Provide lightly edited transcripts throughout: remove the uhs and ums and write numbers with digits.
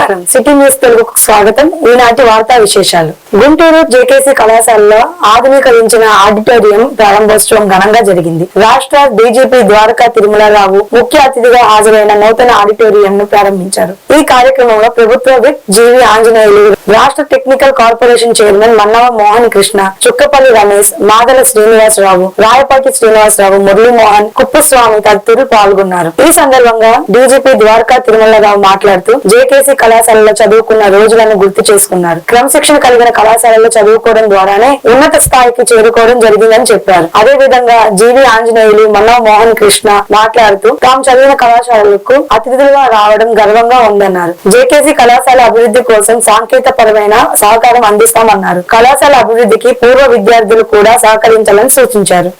నమస్కారం. City news తెలుగుకు స్వాగతం. ఈనాటి వార్తా విశేషాలు. గుంటూరు జేకేసీ కళాశాలలో ఆధునీకరించిన ఆడిటోరియం ప్రారంభోత్సవం ఘనంగా జరిగింది. రాష్ట్ర డీజీపీ ద్వారకా తిరుమలరావు ముఖ్య అతిథిగా హాజరైన నూతన ఆడిటోరియం ను ప్రారంభించారు. ఈ కార్యక్రమంలో ప్రభుత్వ విప్ జీవి ఆంజనేయులు, రాష్ట్ర technical corporation chairman Mannava Mohan Krishna, Chukkapalli Ramesh, Madala Srinivasarao, Rayapati Srinivasarao, Muralimohan, Kuppaswamy తదితరులు పాల్గొన్నారు. ఈ సందర్భంగా డీజీపీ ద్వారకా తిరుమలరావు మాట్లాడుతూ జేకేసీ కళాశాలలో చదువుకున్న రోజులను గుర్తు చేసుకున్నారు. క్రమశిక్షణ కలిగిన కళాశాలలో చదువుకోవడం ద్వారానే ఉన్నత స్థాయికి చేరుకోవడం జరిగిందని చెప్పారు. అదే విధంగా జీవి ఆంజనేయులు, మన్నవ మోహన్ కృష్ణ మాట్లాడుతూ తాము చదివిన కళాశాలలకు అతిథులుగా రావడం గర్వంగా ఉందన్నారు. జేకేసీ కళాశాల అభివృద్ధి కోసం సాంకేతికపరమైన సహకారం అందిస్తామన్నారు. కళాశాల అభివృద్ధికి పూర్వ విద్యార్థులు కూడా సహకరించాలని సూచించారు.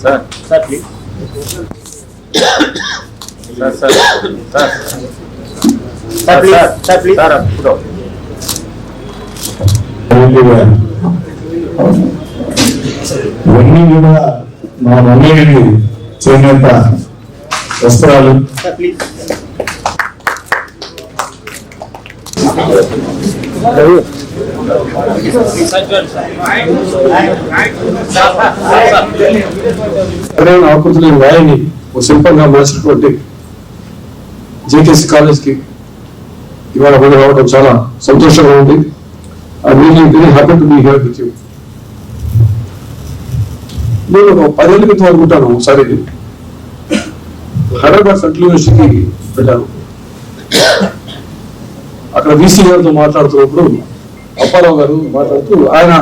Sir, please. Sir, please. Sir, put out. ఇవన్నీ కూడా మా మమ్మీకి చేనేత వస్త్రాలు. ఆకృతులు రాయని ఒక శిల్పంగా మార్చినటువంటి జేకేసీ కాలేజ్కి ఇవాళ మనం రావడం చాలా సంతోషంగా ఉంది. I really very happy to be here with you. నేను ఒక 10 ఏళ్ళ క్రితం అనుకుంటాను, ఒకసారి హైదరాబాద్ సెంట్రల్ యూనివర్సిటీకి వెళ్ళాను. అక్కడ వీసీ గారితో మాట్లాడుతున్నప్పుడు అప్పారావు గారు మాట్లాడుతూ, ఆయన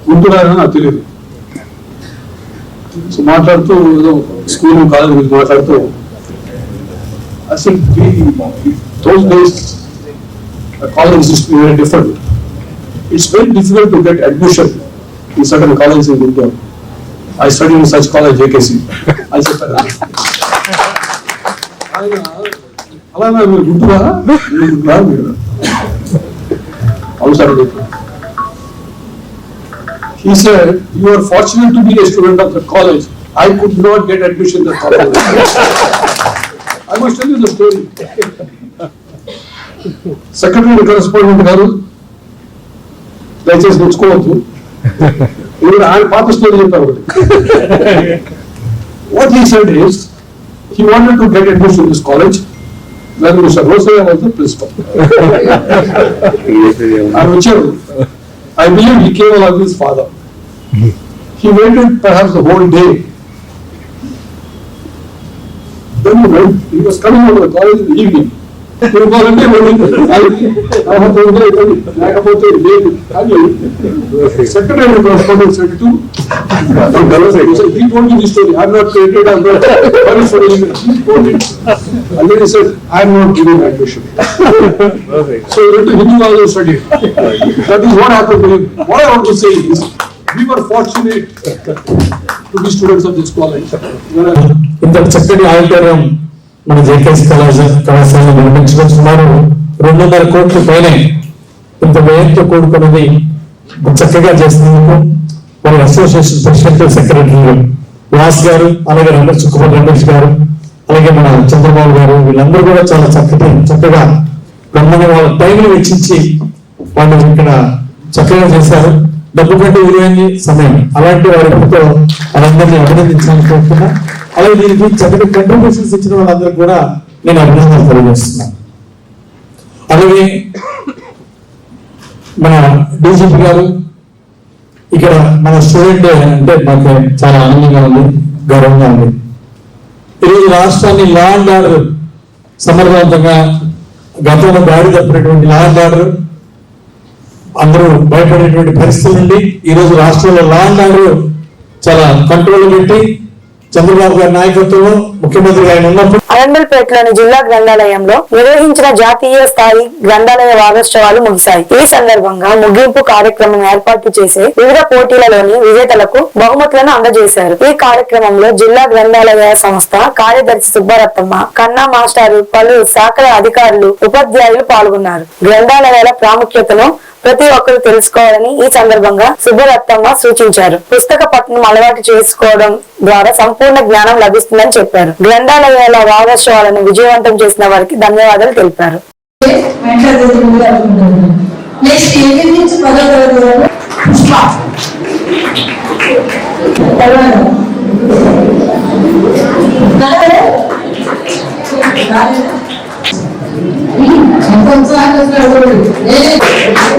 గుంటూరు ఆయన నాకు తెలియదు, సో మాట్లాడుతూ ఏదో స్కూల్ కాలేజ్ గురించి మాట్లాడుతూ, అసలు those days college is very different. It's very difficult to get admission in certain colleges in Guntur. I studied in such college, JKC. I said, "Alana, you Guntura? You Guntura?" He said, "You are fortunate to be a student of the college. I could not get admission in the college." I must tell you the story. Secretary correspondent garu దయచేసి తెచ్చుకోవద్దు, ఎందుకంటే ఆయన పాత story చెప్తారు. What he said is, he wanted to get admission in this college when Mr. Rosaya was the principal. ఆయన వచ్చారు. I believe he came along with his father. He waited perhaps the whole day. Then he was coming out of the college in the evening. లేకపోతే secretary correspondent said to he told me this story. I'm not created, I'm not punished for anything. He told it. And then he said, I'm not giving admission. So he went to Hindu College study. That is what happened to him. What I want to say is, we were fortunate to be students of this college. ఇంత చక్కటి auditorium మన JKC కళాశాల నిర్మించడం సుమారు 200 కోట్ల పైన ఇంత వ్యయంతో కూడుకున్నది చక్కగా చేసినందుకు మన అసోసియేషన్ ప్రెసిడెంట్ సెక్రటరీలు వాస్ గారు, అలాగే చుక్కపల్లి రమేష్ గారు, అలాగే మన చంద్రబాబు గారు, వీళ్ళందరూ కూడా చాలా చక్కగా బ్రహ్మాండ వాళ్ళ టైంని వెచ్చించి వాళ్ళు ఇక్కడ చక్కగా చేశారు. డబ్బు కంటే విలువైంది సమయం. అలాంటి వారితో వాళ్ళందరినీ అభినందించాలని కోరుతున్నా. అలాగే దీనికి చక్కటి కంట్రిబ్యూషన్స్ ఇచ్చిన వాళ్ళందరికీ కూడా నేను అభినందనలు తెలియజేస్తున్నాను. అలాగే మన డీజీపీ గారు ఇక్కడ మన స్టూడెంట్ అంటే మాకు చాలా ఆనందంగా ఉంది, గౌరవంగా ఉంది. ఈరోజు రాష్ట్రాన్ని లా అండ్ ఆర్డర్ సమర్థవంతంగా, గతంలో దాడి తప్పినటువంటి లా అండ్ ఆర్డర్ అందరూ భయపడేటువంటి పరిస్థితుల నుండి ఈరోజు రాష్ట్రంలో లా అండ్ ఆర్డర్ చాలా కంట్రోల్ పెట్టి చంద్రబాబు గారి నాయకత్వంలో ముఖ్యమంత్రి ఆయన ఉన్నప్పుడు అరండల్పేటలోని జిల్లా గ్రంథాలయంలో నిర్వహించిన జాతీయ స్థాయి గ్రంథాలయ వారోత్సవాలు ముగిశాయి. ఈ సందర్భంగా ముగింపు కార్యక్రమం ఏర్పాటు చేసే వివిధ పోటీలలోని విజేతలకు బహుమతులను అందజేశారు. ఈ కార్యక్రమంలో జిల్లా గ్రంథాలయ సంస్థ కార్యదర్శి సుబ్బరత్నమ్మ, కన్నా మాస్టారు, పలు శాఖల అధికారులు, ఉపాధ్యాయులు పాల్గొన్నారు. గ్రంథాలయాల ప్రాముఖ్యతను ప్రతి ఒక్కరు తెలుసుకోవాలని ఈ సందర్భంగా సుబ్బరత్నమ్మ సూచించారు. పుస్తక పఠనం అలవాటు చేసుకోవడం ద్వారా సంపూర్ణ జ్ఞానం లభిస్తుందని చెప్పారు. గ్రంథాలయాల వారోత్సవాలను విజయవంతం చేసిన వారికి ధన్యవాదాలు తెలిపారు. నెక్స్ట్ 8 నుంచి 10వ తరగతి వరకు పుష్ప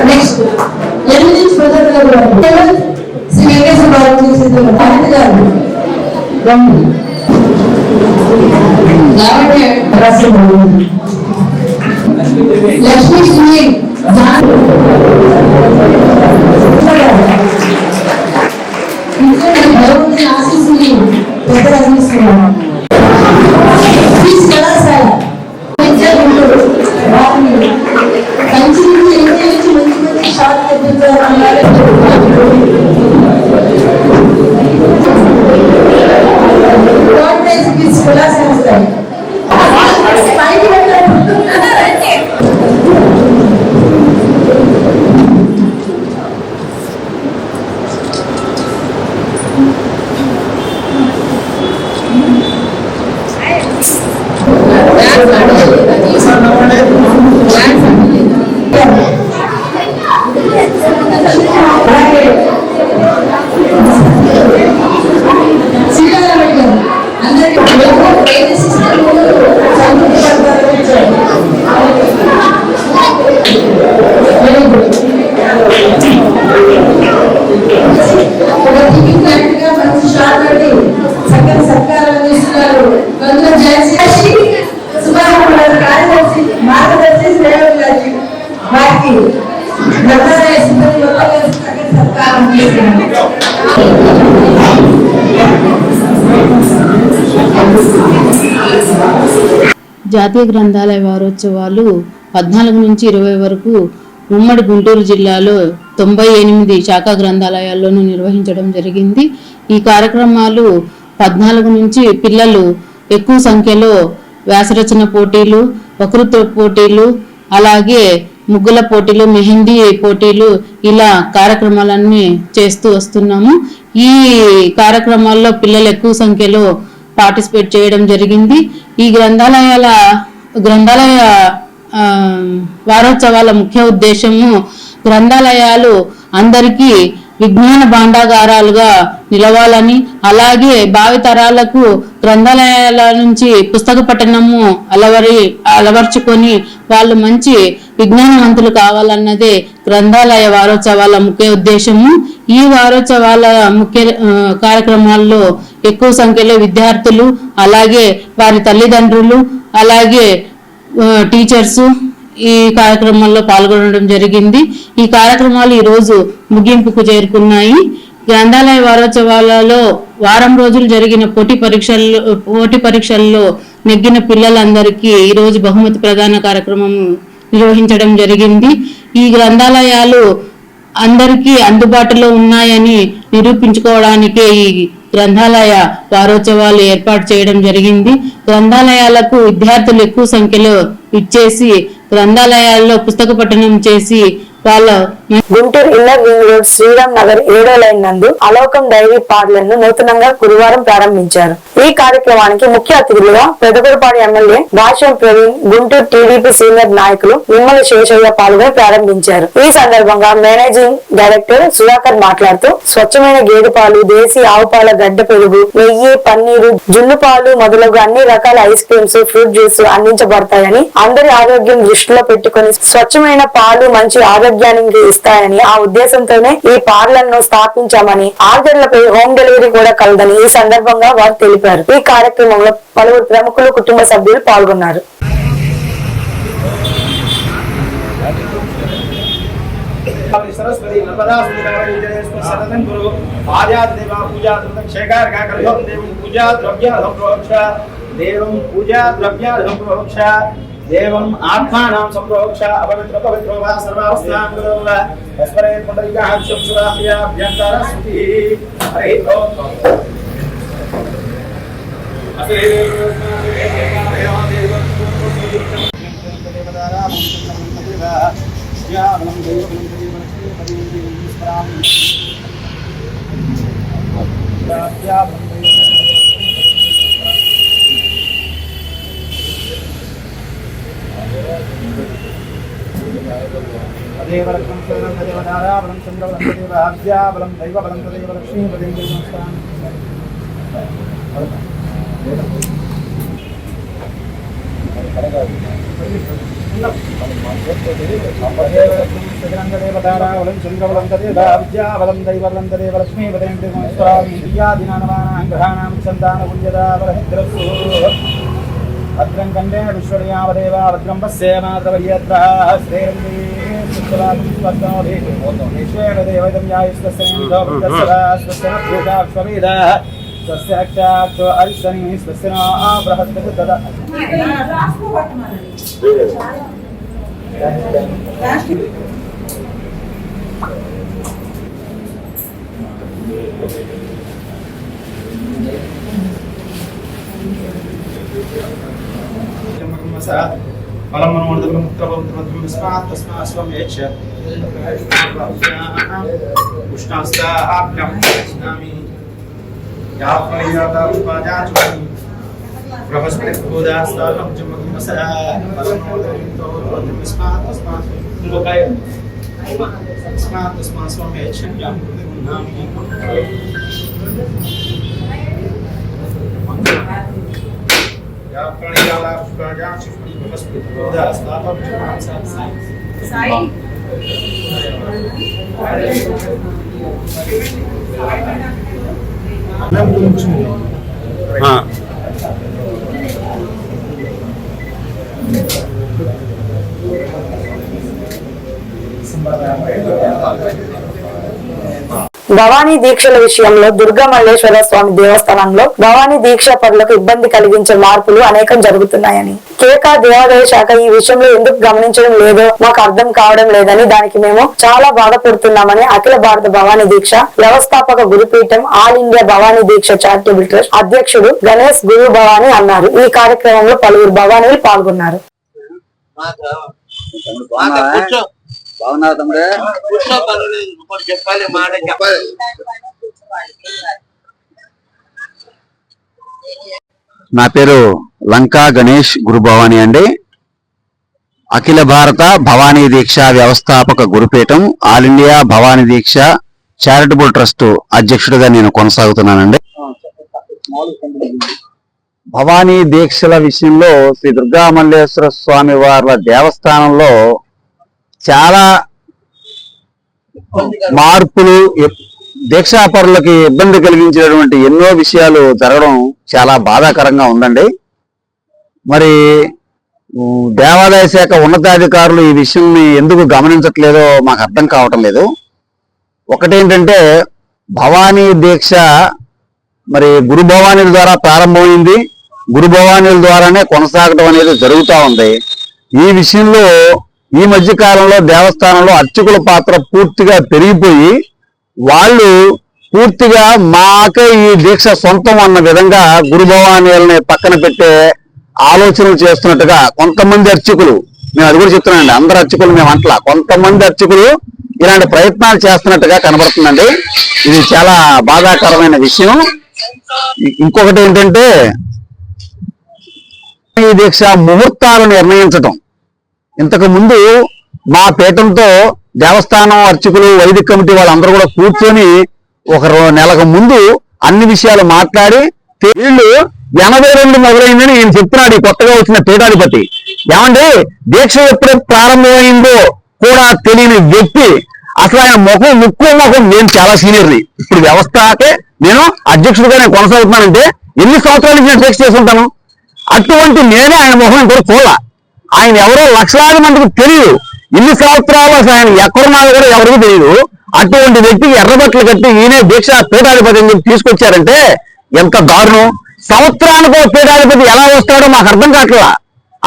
నెక్స్ట్ 8 నుంచి 10వ తరగతి వరకు శ్రీ వెంకటేశ్వర బాబు లక్ష్మీ శ్రీ ఆశీస్సుని పెద్ద అందిస్తున్నాను. కళాశాల మంచి నుంచి మంచి మంచి షార్ట్ కళాశాల జాతీయ గ్రంథాలయ వారోత్సవాలు 14 నుంచి 20 వరకు ఉమ్మడి గుంటూరు జిల్లాలో 98 శాఖా గ్రంథాలయాల్లోనూ నిర్వహించడం జరిగింది. ఈ కార్యక్రమాలు 14 నుంచి పిల్లలు ఎక్కువ సంఖ్యలో వ్యాసరచన పోటీలు, వక్తృత్వ పోటీలు, అలాగే ముగ్గుల పోటీలు, మెహందీ పోటీలు, ఇలా కార్యక్రమాలన్నీ చేస్తూ వస్తున్నాము. ఈ కార్యక్రమాల్లో పిల్లలు ఎక్కువ సంఖ్యలో పార్టిసిపేట్ చేయడం జరిగింది. ఈ గ్రంథాలయ వారోత్సవాల ముఖ్య ఉద్దేశము గ్రంథాలయాలు అందరికీ విజ్ఞాన భాండాగారాలుగా నిలవాలని, అలాగే భావితరాలకు గ్రంథాలయాల నుంచి పుస్తక పఠనము అలవర్చుకొని వాళ్ళు మంచి విజ్ఞానవంతులు కావాలన్నదే గ్రంథాలయ వారోత్సవాల ముఖ్య ఉద్దేశము. ఈ వారోత్సవాల ముఖ్య కార్యక్రమాల్లో ఎక్కువ సంఖ్యలో విద్యార్థులు, అలాగే వారి తల్లిదండ్రులు, అలాగే టీచర్స్ ఈ కార్యక్రమాల్లో పాల్గొనడం జరిగింది. ఈ కార్యక్రమాలు ఈరోజు ముగింపుకు చేరుకున్నాయి. గ్రంథాలయ వారోత్సవాలలో వారం రోజులు జరిగిన పోటీ పరీక్షల్లో నెగ్గిన పిల్లలందరికీ ఈరోజు బహుమతి ప్రదాన కార్యక్రమం నిర్వహించడం జరిగింది. ఈ గ్రంథాలయాలు అందరికీ అందుబాటులో ఉన్నాయని నిరూపించుకోవడానికే ఈ గ్రంథాలయ వారోత్సవాలు ఏర్పాటు చేయడం జరిగింది. గ్రంథాలయాలకు విద్యార్థులు ఎక్కువ సంఖ్యలో ఇచ్చేసి గ్రంథాలయాల్లో పుస్తక పఠనం చేసి వాళ్ళ Guntur inner ring road Sriram Nagar 7వ లైన్ నందు అలోకం డైరీ పార్లర్ ను నూతనంగా గురువారం ప్రారంభించారు. ఈ కార్యక్రమానికి ముఖ్య అతిథులుగా పెదకూరుపాడు ఎమ్మెల్యే భాష్యం ప్రవీణ్, గుంటూరు టీడీపీ సీనియర్ నాయకులు నిమ్మల శేషయ్య పాల్గొని ప్రారంభించారు. ఈ సందర్భంగా మేనేజింగ్ డైరెక్టర్ సుధాకర్ మాట్లాడుతూ స్వచ్ఛమైన గేదె పాలు, దేశీ ఆవు పాల గడ్డ పెరుగు, నెయ్యి, పన్నీరు, జున్ను పాలు మొదలగు అన్ని రకాల ఐస్ క్రీమ్స్, ఫ్రూట్ జ్యూస్ అందించబడతాయని, అందరి ఆరోగ్యం దృష్టిలో పెట్టుకుని స్వచ్ఛమైన పాలు మంచి ఆరోగ్యానికి ఇస్తాయని ఆ ఉద్దేశంతోనే ఈ పార్లర్ ను స్థాపించామని, ఆర్డర్లపై హోమ్ డెలివరీ కూడా కలదని ఈ సందర్భంగా వారు తెలిపారు. ఈ కార్యక్రమంలో పలువురు ప్రముఖులు, కుటుంబ సభ్యులు పాల్గొన్నారు. सरस्वती नर्मदा सततं गुरु आद्यात् देवा पूजा शेखर का करो देवं पूजा द्रव्यार्थं प्रोक्ष देवं पूजा द्रव्यार्थं प्रोक्ष देवं आत्मानां संप्रोक्ष अपवित्र पवित्रो वा सर्वावस्थां गुरु वा अस्मरे पुंडरीकाः शुभसुराभ्या अभ्यन्तर स्तुति हरि ओम या దేవరత్నం శరణం దేవనారాయణం చంద్రవరం దేవ ఆజ్ఞాబలం దైవబలం దేవ లక్ష్మీపతిం నమస్కారం. దేవతారావలం చంద్రవలం దేవ ఆజ్ఞాబలం దైవబలం దేవ లక్ష్మీపతిం నమస్కారం. విద్యాదినానాం గ్రహాణాం సంతాన పుణ్యదావరహిద్రసు భద్రం కండేన విశ్వయావదేవ భద్రం పశ్యేమాద్రవయ్యత్ర శ్రేయంది భవానీ దీక్షల విషయంలో దుర్గా మల్లేశ్వర స్వామి దేవస్థానంలో భవానీ దీక్ష పరులకు ఇబ్బంది కలిగించే మార్పులు అనేకం జరుగుతున్నాయని కేకా దేవాదాయ శాఖ ఈ విషయంలో ఎందుకు గమనించడం లేదో మాకు అర్థం కావడం లేదని దానికి మేము చాలా బాధపడుతున్నామని అఖిల భారత భవానీ దీక్ష వ్యవస్థాపక గురుపీఠం ఆల్ ఇండియా భవానీ దీక్ష చారిటబుల్ ట్రస్ట్ అధ్యక్షుడు గణేష్ గురు భవానీ అన్నారు. ఈ కార్యక్రమంలో పలువురు భవానీలు పాల్గొన్నారు. బాగున్నారా తమ్ముడే? నా పేరు లంకా గణేష్ గురు భవానీ అండి. అఖిల భారత భవానీ దీక్ష వ్యవస్థాపక గురుపీఠం ఆల్ ఇండియా భవానీ దీక్ష చారిటబుల్ ట్రస్ట్ అధ్యక్షుడిగా నేను కొనసాగుతున్నానండి. భవానీ దీక్షల విషయంలో శ్రీ దుర్గా మల్లేశ్వర స్వామి వార్ల దేవస్థానంలో చాలా మార్పులు, దీక్షాపరులకి ఇబ్బంది కలిగించేటువంటి ఎన్నో విషయాలు జరగడం చాలా బాధాకరంగా ఉందండి. మరి దేవాదాయ శాఖ ఉన్నతాధికారులు ఈ విషయాన్ని ఎందుకు గమనించట్లేదో మాకు అర్థం కావటం లేదు. ఒకటేంటంటే భవానీ దీక్ష మరి గురు భవానీల ద్వారా ప్రారంభమైంది, గురు భవానీల ద్వారానే కొనసాగడం అనేది జరుగుతూ ఉంది. ఈ విషయంలో ఈ మధ్య కాలంలో దేవస్థానంలో అర్చకుల పాత్ర పూర్తిగా పెరిగిపోయి వాళ్ళు పూర్తిగా మాకే ఈ దీక్ష సొంతం అన్న విధంగా గురు భవానీలని పక్కన పెట్టే ఆలోచనలు చేస్తున్నట్టుగా కొంతమంది అర్చకులు, మేము అది కూడా చెప్తున్నానండి, అందరు అర్చకులు మేము అంటలా, కొంతమంది అర్చకులు ఇలాంటి ప్రయత్నాలు చేస్తున్నట్టుగా కనబడుతుందండి. ఇది చాలా బాధాకరమైన విషయం. ఇంకొకటి ఏంటంటే ఈ దీక్ష ముహూర్తాలు నిర్ణయించటం. ఇంతకు ముందు మా పీఠంతో దేవస్థానం అర్చకులు, వైదిక కమిటీ వాళ్ళందరూ కూడా కూర్చొని ఒక నెలకు ముందు అన్ని విషయాలు మాట్లాడి వీళ్ళు 82 మొదలైందని నేను చెప్తున్నాడు ఈ కొత్తగా వచ్చిన పీఠాధిపతి. ఏమంటే దీక్ష ఎప్పుడు ప్రారంభమైందో కూడా తెలియని వ్యక్తి, అసలు ఆయన ముక్కు ముఖం నేను చాలా సీనియర్ని, ఇప్పుడు వ్యవస్థకే నేను అధ్యక్షుడిగా నేను కొనసాగుతున్నానంటే ఎన్ని సంవత్సరాల నుంచి నేను దీక్ష చేసుకుంటాను. అటువంటి నేనే ఆయన ముఖం కూడా చూడాల. ఆయన ఎవరో లక్షలాది మందికి తెలియదు. ఇన్ని సంవత్సరాలు అసలు ఆయన ఎక్కడున్నారో కూడా ఎవరికి తెలియదు. అటువంటి వ్యక్తికి ఎర్రబట్టలు కట్టి ఈయనే దీక్ష పీఠాధిపతి అని చెప్పి తీసుకొచ్చారంటే ఎంత దారుణం. సంవత్సరానికి ఒక పీఠాధిపతి ఎలా వస్తాడో మాకు అర్థం కావట్లా.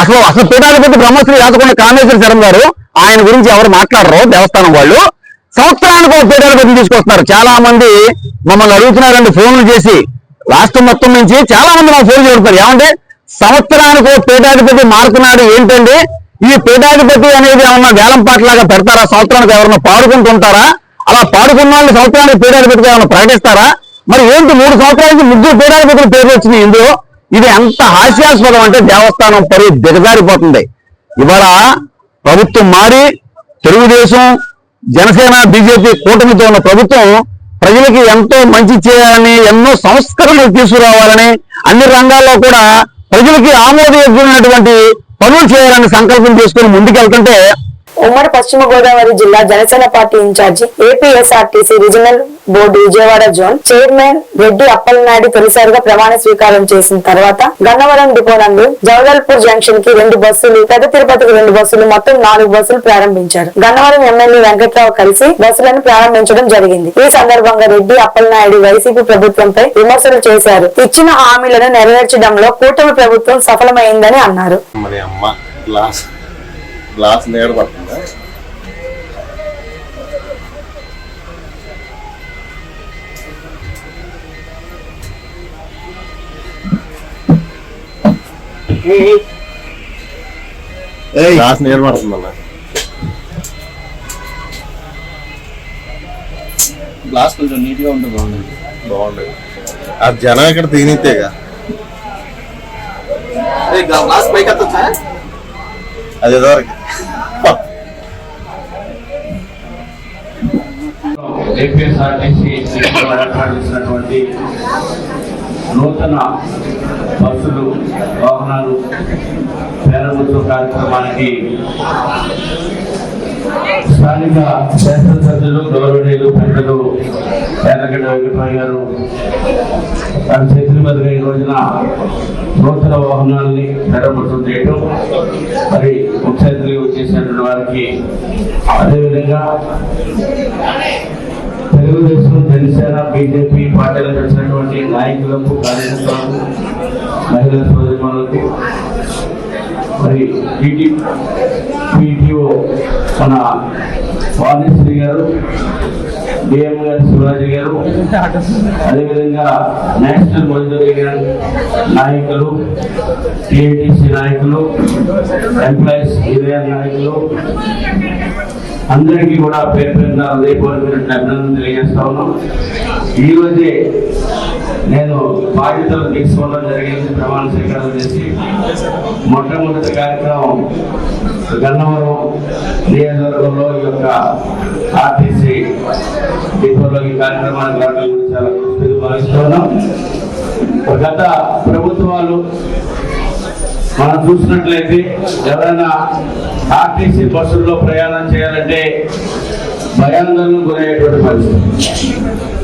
అసలు పీఠాధిపతి బ్రహ్మశ్రీ యాదకొండ కామేశ్వర శర్మ గారు, ఆయన గురించి ఎవరు మాట్లాడరు దేవస్థానం వాళ్ళు. సంవత్సరానికి ఒక పీఠాధిపతిని తీసుకొస్తున్నారు. చాలా మంది మమ్మల్ని అడుగుతున్నారండి ఫోన్లు చేసి, రాష్ట్రం మొత్తం నుంచి చాలా మంది మాకు ఫోన్ చేస్తున్నారు. ఏమంటే సంవత్సరానికి పీఠాధిపతి మారుతున్నాడు ఏంటండి, ఈ పీఠాధిపతి అనేది ఏమన్నా వేలం పాటలాగా పెడతారా? సంవత్సరానికి ఎవరన్నా పాడుకుంటుంటారా? అలా పాడుకున్న వాళ్ళు సంవత్సరానికి పీఠాధిపతిగా ఏమన్నా ప్రకటిస్తారా? మరి ఏంటి 3 సంవత్సరాలకి 3 పీఠాధిపతుల పేర్లు వచ్చినాయి ఇందులో? ఇది ఎంత హాస్యాస్పదం అంటే దేవస్థానం పరువు దిగజారిపోతుంది. ఇవాళ ప్రభుత్వం మారి తెలుగుదేశం, జనసేన, బీజేపీ కూటమితో ఉన్న ప్రభుత్వం ప్రజలకి ఎంతో మంచి చేయాలని, ఎన్నో సంస్కరణలు తీసుకురావాలని, అన్ని రంగాల్లో కూడా ప్రజలకి ఆమోదయోగ్యమైనటువంటి పనులు చేయాలని సంకల్పం తీసుకుని ముందుకెళ్తుంటే ఉమ్మడి పశ్చిమ గోదావరి జిల్లా Janasena party in charge APSRTC regional board Vijayawada zone chairman Reddy Appalanaidu తొలిసారిగా ప్రమాణ స్వీకారం చేసిన తర్వాత గన్నవరం డిపో నందు జవదల్పూర్ జంక్షన్ కి 2 బస్సులు, పెద్ద తిరుపతికి 2 బస్సులు, మొత్తం 4 బస్సులు ప్రారంభించారు. గన్నవరం ఎమ్మెల్యే వెంకట్రావు కలిసి బస్సులను ప్రారంభించడం జరిగింది. ఈ సందర్భంగా రెడ్డి అప్పలనాయుడు వైసీపీ ప్రభుత్వంపై విమర్శలు చేశారు. ఇచ్చిన హామీలను నెరవేర్చడంలో కూటమి ప్రభుత్వం సఫలమైందని అన్నారు. గ్లాస్ నేడు పడుతుందా? గ్లాస్ నేడు పడుతుందన్నా. గ్లాస్ కొంచెం నీట్ గా ఉంటుంది. బాగుండదు. అది జనం ఇక్కడ తినితేగా గ్లాస్ పైకి వస్తా అది ఎదవరకు ఏపీఎస్ఆర్టీసీ ఏర్పాటు చేసినటువంటి నూతన బస్సులు, వాహనాలు ప్రారంభోత్సవ కార్యక్రమానికి స్థానిక శాసనసభ్యులు, గౌరవనీయులు, పెద్దలు యాదగిరి వెంకటరావు గారు తన చేతుల మీదుగా ఈ రోజున నూతన వాహనాలని ప్రారంభోత్సవం చేయటం, మరి ముఖ్య అతిథులుగా వచ్చేసినటువంటి వారికి, అదేవిధంగా తెలుగుదేశం, జనసేన, బీజేపీ పార్టీలకు వచ్చినటువంటి నాయకులకు, కార్యకర్తలకు, మహిళా సోదరిమణులకు, మరి పీటీఓ మన వాణిశ్రీ గారు, డిఎం గారు శివాజీ గారు, అదేవిధంగా నేషనల్ మజ్దూర్ యూనియన్ నాయకులు, టిఐటిసి నాయకులు, ఎంప్లాయీస్ యూనియన్ నాయకులు అందరికీ కూడా పేరు పేరున హృదయపూర్వకమైన అభినందనలు తెలియజేస్తా ఉన్నాం. ఈ రోజే నేను బాధ్యతలు తీసుకోవడం జరిగింది. ప్రమాణ స్వీకారం చేసి మొట్టమొదటి కార్యక్రమం గన్నవరం నియోజకవర్గంలో ఈ యొక్క ఆర్టీసీ డిపోలో ఈ కార్యక్రమానికి రావడం చాలా భావిస్తూ ఉన్నాం. గత ప్రభుత్వాలు మనం చూసినట్లయితే ఎవరైనా ఆర్టీసీ బస్సుల్లో ప్రయాణం చేయాలంటే భయాందోళనకు గురయ్యేటువంటి పరిస్థితి.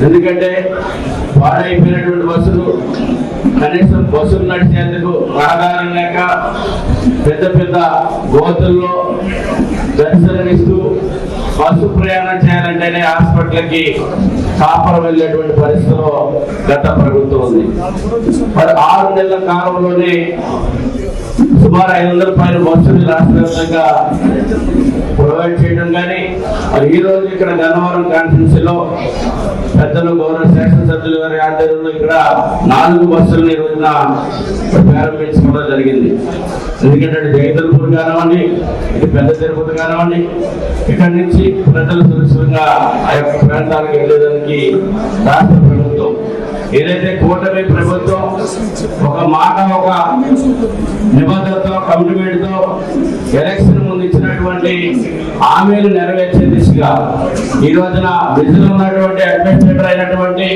ఎందుకంటే పాడైపోయినటువంటి బస్సులు, కనీసం బస్సులు నడిచేందుకు ఆధారం లేక పెద్ద పెద్ద గోతుల్లో దర్శనమిస్తూ బస్సు ప్రయాణం చేయాలంటేనే హాస్పిటల్కి కాపర వెళ్ళేటువంటి పరిస్థితిలో గత ప్రభుత్వం ఉంది. మరి 6 నెలల కాలంలోనే సుమారు 500 రూపాయల బస్సులు రాష్ట్ర వ్యాప్తంగా ప్రొవైడ్ చేయడం కానీ, మరి ఈ రోజు ఇక్కడ గన్నవరం కాన్స్టిట్యున్సీలో పెద్దలు, గౌరవ శాసనసభ్యులు గారి ఆధ్వర్యంలో ఇక్కడ 4 బస్సులను ఈ రోజున ప్రారంభించుకోవడం జరిగింది. ఎందుకంటే జగదల్పూర్ కానివ్వండి, ఇటు పెద్ద తిరుపతి కానివ్వండి, ఇక్కడి నుంచి ప్రజలు సురక్షితంగా ఆ యొక్క ప్రాంతాలకు వెళ్ళేదానికి రాష్ట్ర ప్రభుత్వం, ఏదైతే కూటమి ప్రభుత్వం ఒక మాట, ఒక నిబంధనతో, కమిట్మెంట్ తో ఎలక్షన్ ముందు ఇచ్చినటువంటి హామీలు నెరవేర్చే దిశగా ఈ రోజున విధులు ఉన్నటువంటి అడ్మినిస్ట్రేటర్ అయినటువంటి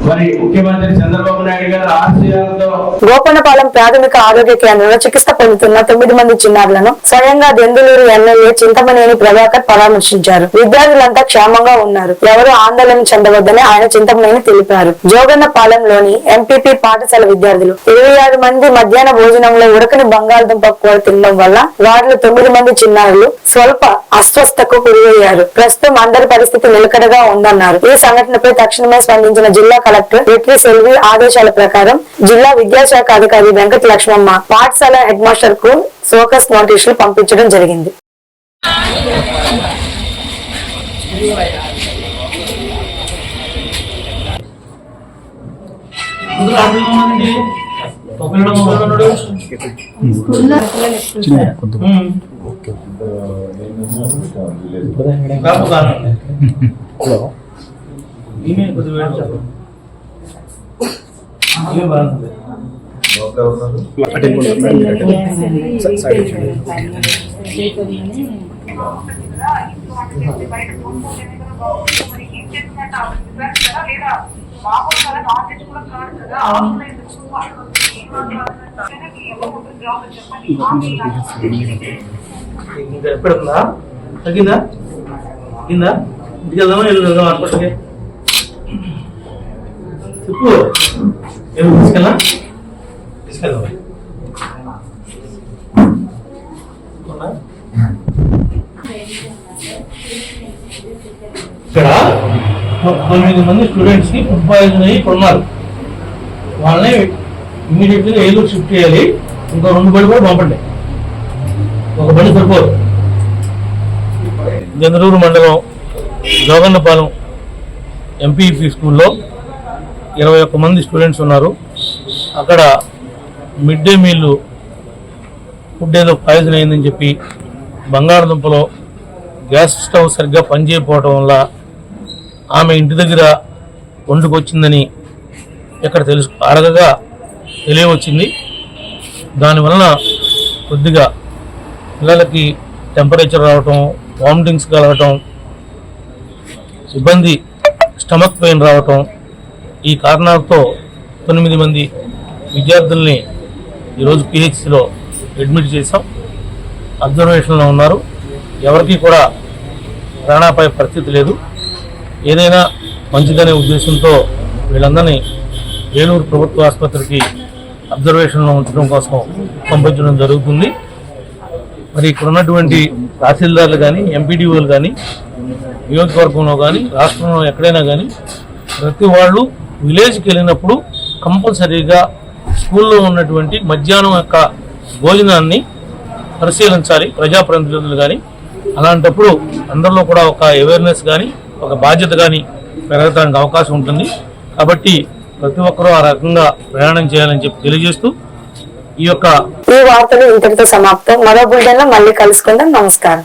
మరి ముఖ్యమంత్రి చంద్రబాబు నాయుడు గారు ఆశయాలతో గోపన్నపాలెం ప్రాథమిక ఆరోగ్య కేంద్రంలో చికిత్స పొందుతున్న 9 మంది చిన్నారులను స్వయంగా దెందులూరు ఎమ్మెల్యే చింతమనేని ప్రభాకర్ పరామర్శించారు. విద్యార్థులంతా క్షేమంగా ఉన్నారు, ఎవరు ఆందోళన చెందవద్దని ఆయన చింతమనేని తెలిపారు. జోగన్నపాలెంలోని ఎంపీపీ పాఠశాల విద్యార్థులు 26 మంది మధ్యాహ్న భోజనంలో ఉడకని బంగాళదుంప కూర తినడం వల్ల వారిలో 9 మంది చిన్నారులు స్వల్ప అస్వస్థకు గురయ్యారు. ప్రస్తుతం అందరి పరిస్థితి నిలకడగా ఉందన్నారు. ఈ సంఘటనపై తక్షణమే స్పందించిన జిల్లా కలెక్టర్ వెట్రి సెల్వి ఆదేశాల ప్రకారం జిల్లా విద్యాశాఖ అధికారి వెంకట లక్ష్మమ్మ పాఠశాల హెడ్ మాస్టర్ కు సోకస్ నోటీసులు పంపించడం జరిగింది. ఇంకా ఎప్పుడుందా తగ్గిందా తగ్గిందా ఇంటికి వెళ్దామా వెళ్దాం హాస్పిటల్కి చెప్పు ఏమి తీసుకెళ్దాం ఇక్కడ 9 మంది స్టూడెంట్స్ కి ఫుడ్ పాయిజన్ అయ్యి కొన్నారు. వాళ్ళని ఇమీడియట్ గా ఏలూరు షిఫ్ట్ చేయాలి. ఇంకో 2 బళ్ళు కూడా పంపండి, ఒక బండి సరిపోదు. జంద్రూరు మండలం జోగన్నపాలెం ఎంపీపీ స్కూల్లో 21 మంది స్టూడెంట్స్ ఉన్నారు. అక్కడ మిడ్ డే మీల్ ఫుడ్ ఏదో పాయిజన్ అయిందని చెప్పి బంగాళదుంపలో గ్యాస్ స్టవ్ సరిగ్గా పనిచేయకపోవడం వల్ల ఆమె ఇంటి దగ్గర వండుకొచ్చిందని ఇక్కడ అడగగా తెలియవచ్చింది. దానివలన కొద్దిగా పిల్లలకి టెంపరేచర్ రావటం, వామిటింగ్స్ కలగటం, ఇబ్బంది, స్టమక్ పెయిన్ రావటం, ఈ కారణాలతో 9 మంది విద్యార్థుల్ని ఈరోజు పిహెచ్సిలో అడ్మిట్ చేశాం. అబ్జర్వేషన్లో ఉన్నారు. ఎవరికి కూడా ప్రాణాపాయ పరిస్థితి లేదు. ఏదైనా మంచిదనే ఉద్దేశంతో వీళ్ళందరినీ ఏలూరు ప్రభుత్వ ఆసుపత్రికి అబ్జర్వేషన్లో ఉంచడం కోసం పంపించడం జరుగుతుంది. మరి ఇక్కడ ఉన్నటువంటి తహసీల్దార్లు కానీ, ఎంపీడీఓలు కానీ, నియోజకవర్గంలో కానీ, రాష్ట్రంలో ఎక్కడైనా కానీ ప్రతి వాళ్ళు విలేజ్కి వెళ్ళినప్పుడు కంపల్సరీగా స్కూల్లో ఉన్నటువంటి మధ్యాహ్నం యొక్క భోజనాన్ని పరిశీలించాలి ప్రజాప్రతినిధులు కానీ. అలాంటప్పుడు అందరిలో కూడా ఒక అవేర్నెస్ కానీ, ఒక బాధ్యత కానీ పెరగడానికి అవకాశం ఉంటుంది. కాబట్టి ప్రతి ఒక్కరూ ఆ రకంగా ప్రయాణం చేయాలని చెప్పి తెలియజేస్తూ ఈ వార్తలు ఇంతటితో సమాప్తం. మరో బులెటిన్లో మళ్ళీ కలుసుకుందాం. నమస్కారం.